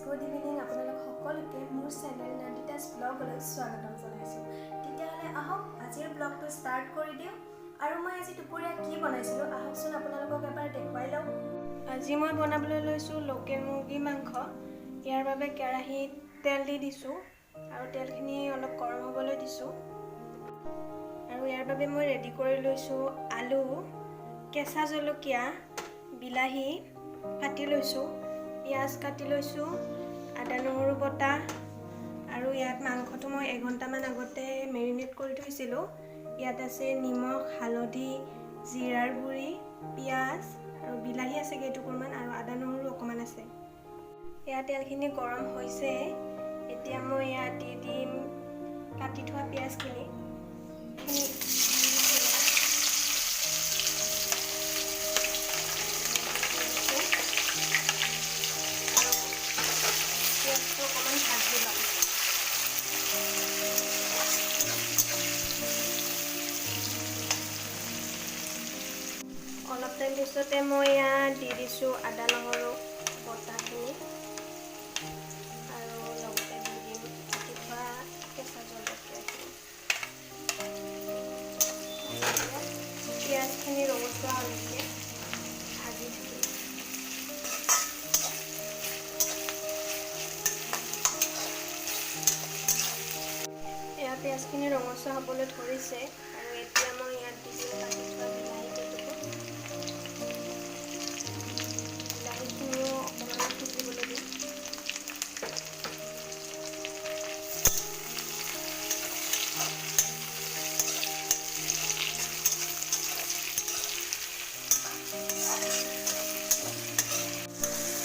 Good evening আপোনালোক সকলোকে মোৰ চেনেল নন্দিতাছ ব্লগলৈ স্বাগতম জনাইছোঁ। তেতিয়াহ'লে আহক আজিৰ ব্লগটো ষ্টাৰ্ট কৰি দিওঁ। আৰু মই আজি দুপৰীয়া কি বনাইছিলোঁ আহকচোন আপোনালোকক এবাৰ দেখুৱাই লওঁ। আজি মই বনাবলৈ লৈছোঁ লোকেল মুৰ্গী মাংস। ইয়াৰ বাবে কেৰাহীত তেল দি দিছোঁ আৰু তেলখিনি অলপ গৰম হ'বলৈ দিছোঁ। আৰু ইয়াৰ বাবে মই ৰেডি কৰি লৈছোঁ আলু, কেঁচা জলকীয়া, বিলাহী কাটি লৈছোঁ, পিঁয়াজ কাটি লৈছোঁ, আদা নহৰু বটা, আৰু ইয়াত মাংসটো মই এঘণ্টামান আগতে মেৰিনেট কৰি থৈছিলোঁ। ইয়াত আছে নিমখ, হালধি, জিৰাৰ গুড়ি, পিঁয়াজ আৰু বিলাহী আছে কেইটুকুৰমান, আৰু আদা নহৰু অকণমান আছে। ইয়াত তেলখিনি গৰম হৈছে। এতিয়া মই ইয়াত দি দিম কাটি থোৱা পিঁয়াজখিনি। অলপ টাইম পিছতে মই ইয়াত দি দিছোঁ আদা নহৰু বটাখিনি, আৰু লগতে দি দিম কাটি থোৱা কেঁচা জলকীয়াখিনি। পিঁয়াজখিনি ৰঙচুৱা হ'লেকে ভাজি থাকিম। এয়া পিঁয়াজখিনি ৰঙচুৱা হ'বলৈ ধৰিছে, আৰু এতিয়া মই ইয়াত দিছোঁ কাটি থোৱা বিলাহী কেইটুকুৰ। বিলাহীখিনিও অকণমান সিজিবলৈ দিম।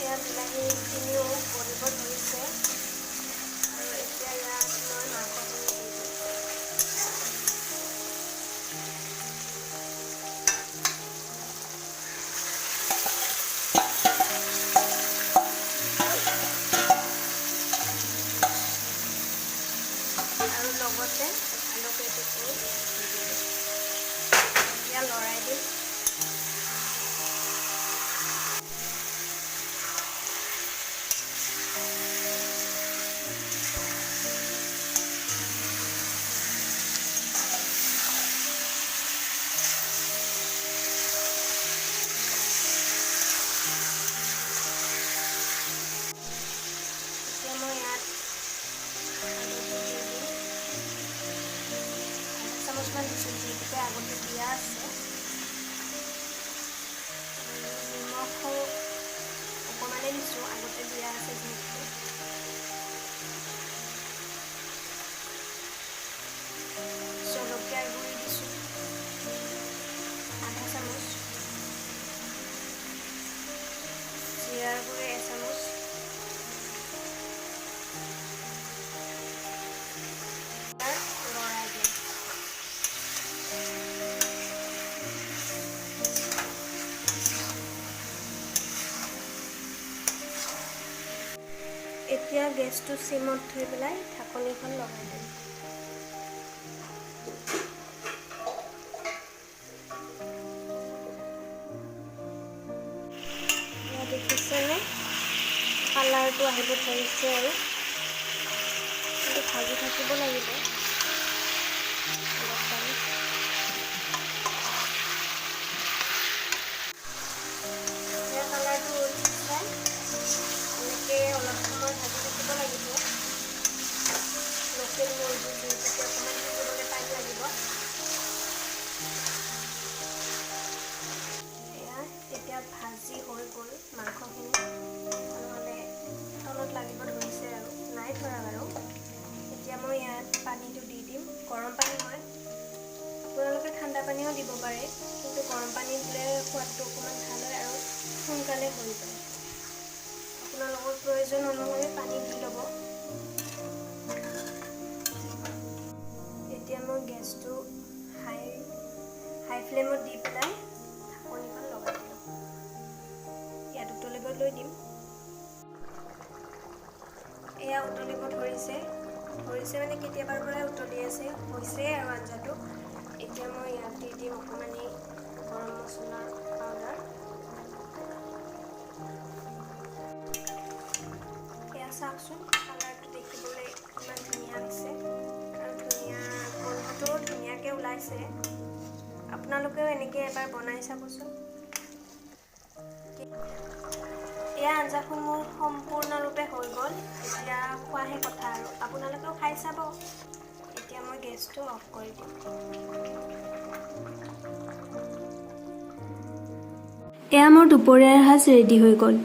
এয়া বিলাহীখিনিও গলিব ধৰিছে, আৰু এতিয়া ইয়াত মই মাংসখিনি দি দিম। আৰু লগতে আলু কেইটুকুৰ দি দিম। এতিয়া লৰাই দিম। এতিয়া মই ইয়াত আলুটো দি দিম। আধা চামুচমান দিছোঁ, যিহেতুকে আগতে দিয়া আছে। নিমখো অকণমানেই দিছোঁ, আগতে দিয়া আছে যিহেতু। জলকীয়াৰ গুড়ি দিছোঁ আধা চামুচ, জিৰাৰ গুড়ি এচামুচ, লৰাই দিম। এতিয়া গেছটো চিমত থৈ পেলাই ঢাকনিখন লগাই দিম। দেখিছেনে কালাৰটো আহিব ধৰিছে, আৰু কিন্তু ভাজি থাকিব লাগিব অলপ টাইম। ইয়াৰ কালাৰটো উঠিছে, এনেকৈ অলপ সময় ভাজি থাকিব লাগিব। লোকেল মুৰ্গী যিহেতুকে অকণমান সিজিবলৈ টাইম লাগিব। এতিয়া ভাজি হৈ গ'ল মাংসখিনি, নহ'লে তলত লাগিব ধৰিছে, আৰু নাই ধৰা বাৰু। এতিয়া মই ইয়াত পানীটো দি দিম। গৰম পানী হয়, আপোনালোকে ঠাণ্ডা পানীও দিব পাৰে, কিন্তু গৰম পানী দিলে সোৱাদটো অকণমান ভাল হয় আৰু সোনকালে হৈ যায়। আপোনালোকৰ প্ৰয়োজন অনুসৰি পানী দি ল'ব। এতিয়া মই গেছটো হাই ফ্লেমত দি পেলাই ঢাকনিখন লগাই দিলোঁ। ইয়াত উতলিব লৈ দিম। এয়া উতলিব ধৰিছে মানে কেতিয়াবাৰ পৰাই উতলি আছে, হৈছে আৰু আঞ্জাটো। এতিয়া মই ইয়াত দি দিম অকণমানি গৰম মছলাৰ পাউডাৰ। চাওকচোন কালাৰটো দেখিবলৈ ইমান ধুনীয়া হৈছে আৰু ধুনীয়া গোন্ধটোও ধুনীয়াকৈ ওলাইছে আপোনালোকেও এনেকৈ এবাৰ বনাই চাবচোন এয়া আঞ্জাখন মোৰ সম্পূৰ্ণৰূপে হৈ গ'ল এতিয়া খোৱাহে কথা আৰু আপোনালোকেও খাই চাব এতিয়া মই গেছটো অফ কৰি দিম এয়া মোৰ দুপৰীয়াৰ সাজ ৰেডি হৈ গ'ল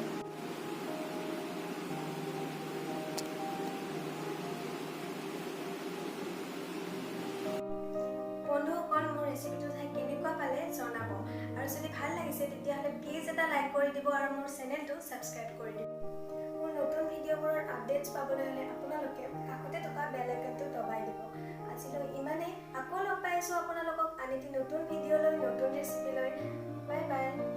বন্ধুসকল মোৰ ৰেচিপিটো চাই কেনেকুৱা পালে জনাব আৰু যদি ভাল লাগিছে তেতিয়াহ'লে প্লিজ এটা লাইক কৰি দিব আৰু মোৰ চেনেলটো ছাবস্ক্ৰাইব কৰি দিব মোৰ নতুন ভিডিঅ'বোৰৰ আপডেটছ পাবলৈ হ'লে আপোনালোকে কাষতে থকা বেল আইকনটো দবাই দিব আজিলৈ ইমানেই আকৌ লগ পাই আছোঁ আপোনালোকক আন এটি নতুন ভিডিঅ' লৈ নতুন ৰেচিপি লৈ বাই বাই